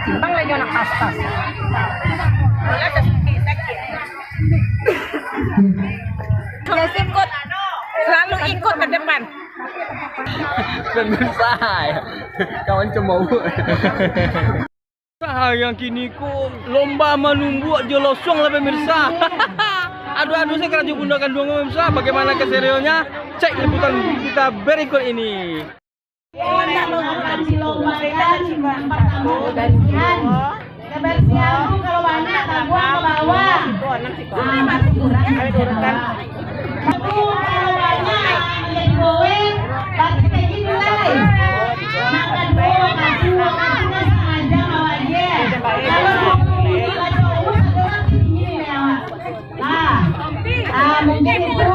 Bang lagi anak pas-pas. Ikut, selalu ikut ke depan. Pemirsa ya, kawan cemooh. Yang kini ku lomba menunggu jolosong lah pemirsa. Aduh saya kerja gunakan dua pemirsa. Bagaimana keserionya? Cek liputan kita berikut ini. Kebersihan kalau banyak buang ke bawah. Kalau banyak jadi goeng, pasti kayak gini lah. Makan dulu, kasih makannya sengaja mau aja. Kalau mau ini lah. Mungkin itu.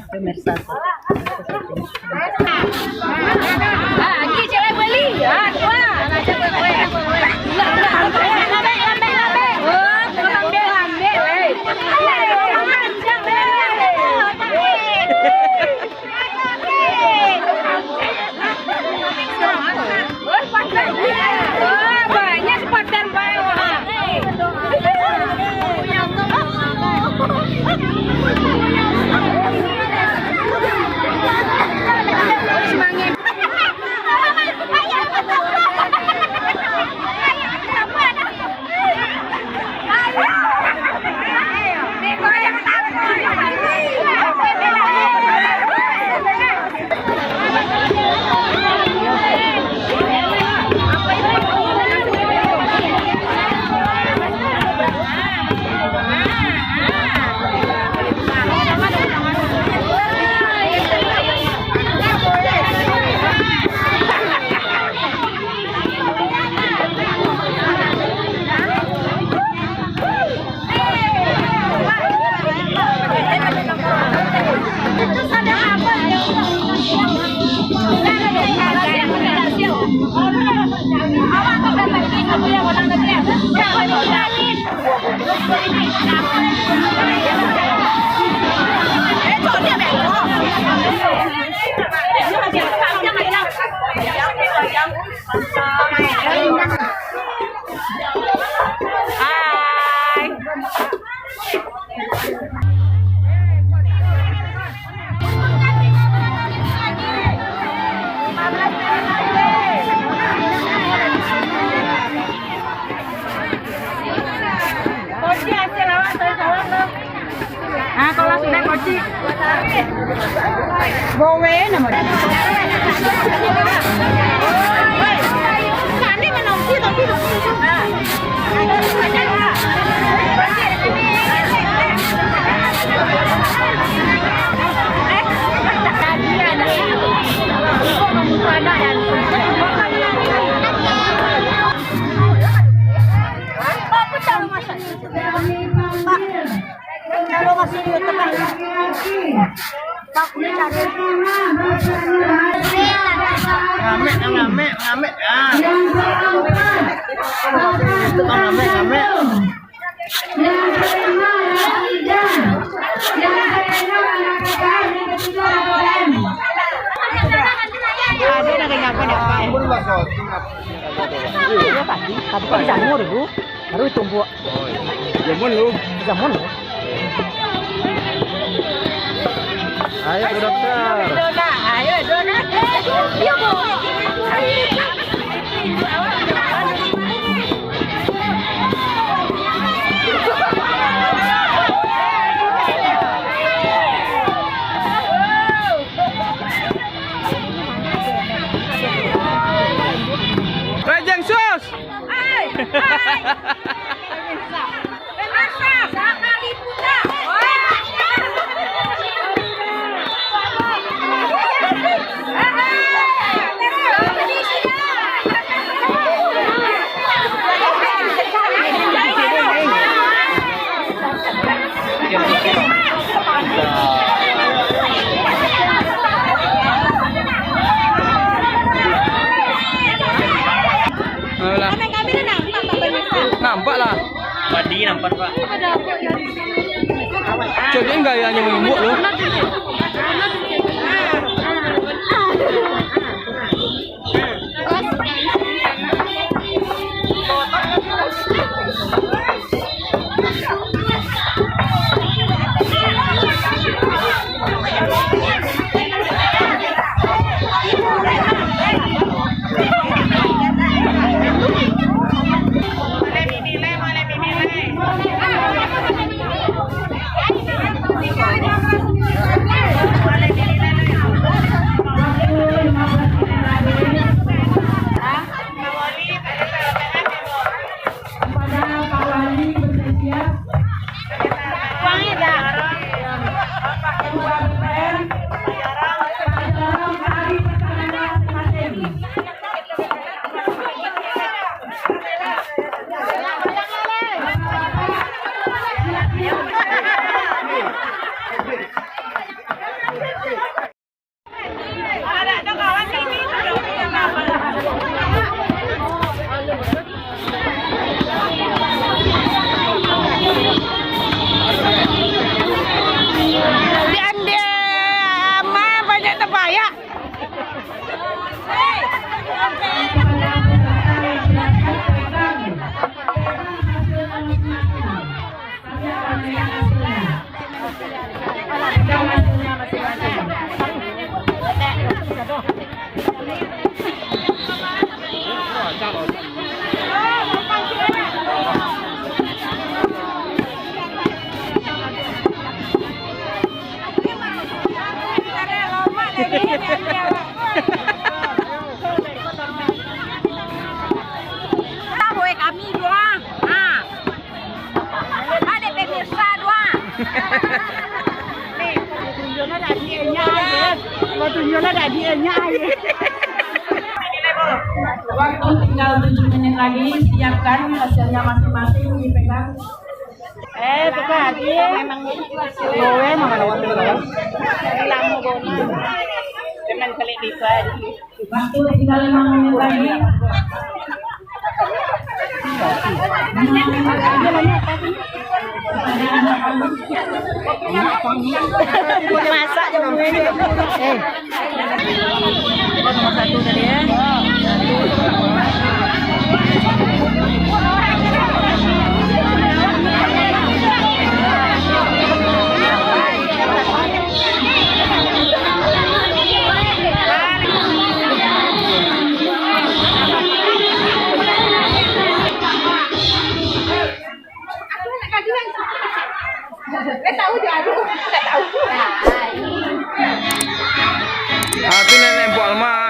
Pemirsa. Lagi cewek beli. Banyak sepadan baik. Ah, kalau sudah koci. Gowe namanya. Kami menunggu tapi Ngamek. Ah. Yang keempat, Ngamek. yang kelima Rafida, yang keenam anak kakak, yang ketujuh Raporan. ada yang nyapa nyapa. Tadi jamur ibu, baru tumbuh. Jamun lu. Jamur. Ayo Bu Dokter. Ayo Dona. Iya Bu. Rejeng sus. Hai. Pemirsa, sekali punya. Ayolah. Kami nampak Pak Pemirsa. Nampak lah. Padi nampak Pak. Jadi gayanya mengimbuk loh. Kami dua. Ada pemirsa dua. Nih, tunjuknya ada dianya aja. Waktu tinggal 7 menit lagi, siapkan hasilnya masing-masing dipegang. Bukan hati memang gowe mama lawan dulu. Lamu gowe. Dengan kali lipat. Waktu tinggal 5 menit lagi. Masak dong ini. Nomor 1 tadi ya. Itu nenek Bu Alma